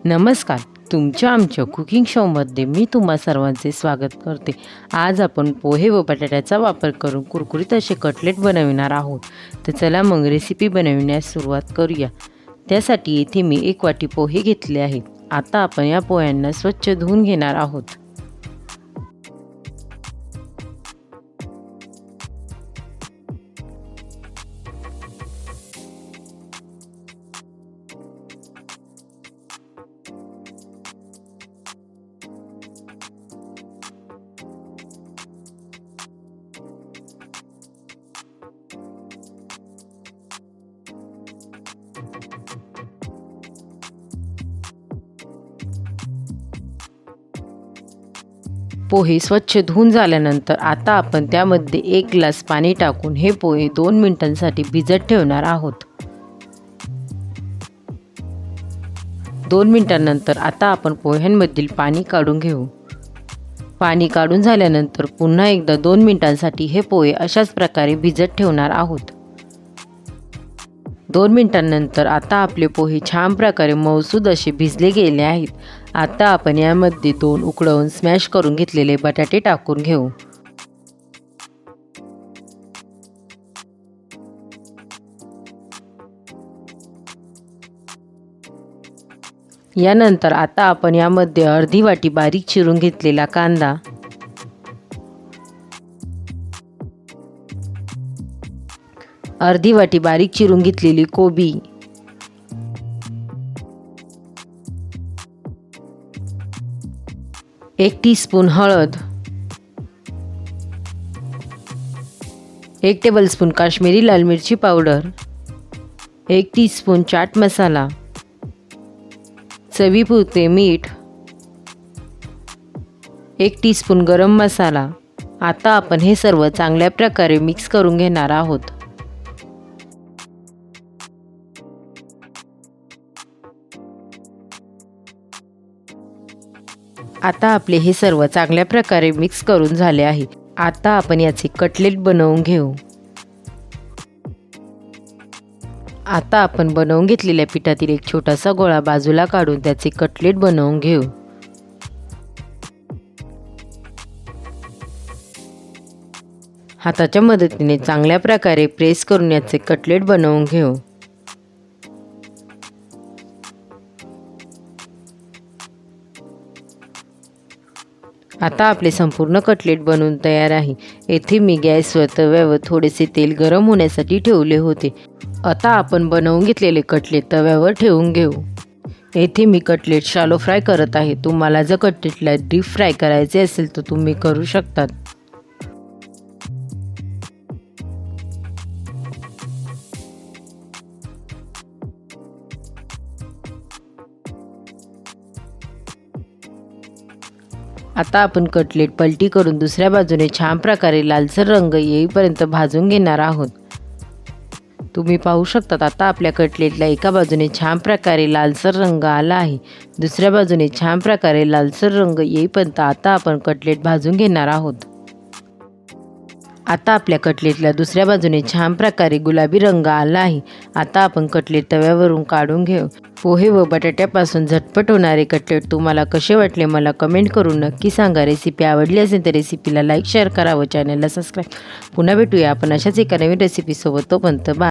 नमस्कार. तुमच्या आमच्या कुकिंग शोमध्ये मी तुम्हा सर्वांचे स्वागत करते. आज आपण पोहे व बटाट्याचा वापर करून कुरकुरीत असे कटलेट बनविणार आहोत. तर चला मग रेसिपी बनविण्यास सुरुवात करूया. त्यासाठी येथे मी 1 वाटी पोहे घेतले आहेत. आता आपण या पोह्यांना स्वच्छ धुवून घेणार आहोत. पोहे स्वच्छ धुवून झाल्यानंतर आता आपण त्यामध्ये 1 ग्लास पाणी टाकून हे पोहे 2 मिनिटांसाठी भिजत ठेवणार आहोत. 2 मिनिटांनंतर आता आपण पोह्यांमधील पाणी काढून घेऊ. पाणी काढून झाल्यानंतर पुन्हा एकदा 2 मिनिटांसाठी हे पोहे अशाच प्रकारे भिजत ठेवणार आहोत. 2 मिनिटांनंतर आता आपले पोहे छान प्रकारे मऊसूद असे भिजले गेले आहेत. आता आपण यामध्ये 2 उकळवून स्मॅश करून घेतलेले बटाटे टाकून घेऊ. यानंतर आता आपण यामध्ये अर्धी वाटी बारीक चिरून घेतलेला कांदा, अर्धी वाटी बारीक चिरून घेतलेली कोबी, 1 टीस्पून हळद, 1 टेबलस्पून काश्मीरी लाल मिरची पावडर, 1 टीस्पून चाट मसाला, चवीपुरते मीठ, 1 टीस्पून गरम मसाला. आता आपण हे सर्व चांगल्या प्रकारे मिक्स करून घेणार आहोत. आता आपले हे सर्व चांगल्या प्रकारे मिक्स करून झाले आहे. आता आपण याचे कटलेट बनवून घेऊ. आता आपण बनवून घेतलेल्या पिठातील एक छोटासा गोळा बाजूला काढून त्याचे कटलेट बनवून घेऊ. हाताच्या मदतीने चांगल्या प्रकारे प्रेस करून याचे कटलेट बनवून घेऊ. आता आपले संपूर्ण कटलेट बनवून तयार आहे. येथे मी गॅसवर तव्यावर थोडेसे तेल गरम होण्यासाठी ठेवले होते. आता आपण बनवून घेतलेले कटलेट तव्यावर ठेवून घेऊ. येथे मी कटलेट शॅलो फ्राय करत आहे. तुम्हाला जर कटलेटला डीप फ्राय करायचे असेल तर तुम्ही करू शकता. आता आपण कटलेट पलटी करून दुसऱ्या बाजूने छान प्रकारे लालसर रंग येईपर्यंत भाजून घेणार आहोत. तुम्ही पाहू शकता आता आपल्या कटलेटला एका बाजूने छान प्रकारे लालसर रंग आला आहे. दुसऱ्या बाजूने छान प्रकारे लालसर रंग येईपर्यंत आता आपण कटलेट भाजून घेणार आहोत. आता आपल्या कटलेटला दुसऱ्या बाजूने छान प्रकारे गुलाबी रंग आला आहे. आता आपण कटलेट तव्यावरून काढून घेऊ. पोहे व बटाट्यापासून झटपट होणारे कटलेट तुम्हाला कसे वाटले मला कमेंट करून नक्की सांगा. रेसिपी आवडली असेल तर रेसिपीला लाईक शेअर करा व चॅनलला सबस्क्राईब. पुन्हा भेटूया आपण अशाच एका नवीन रेसिपीसोबत. तोपर्यंत बाय.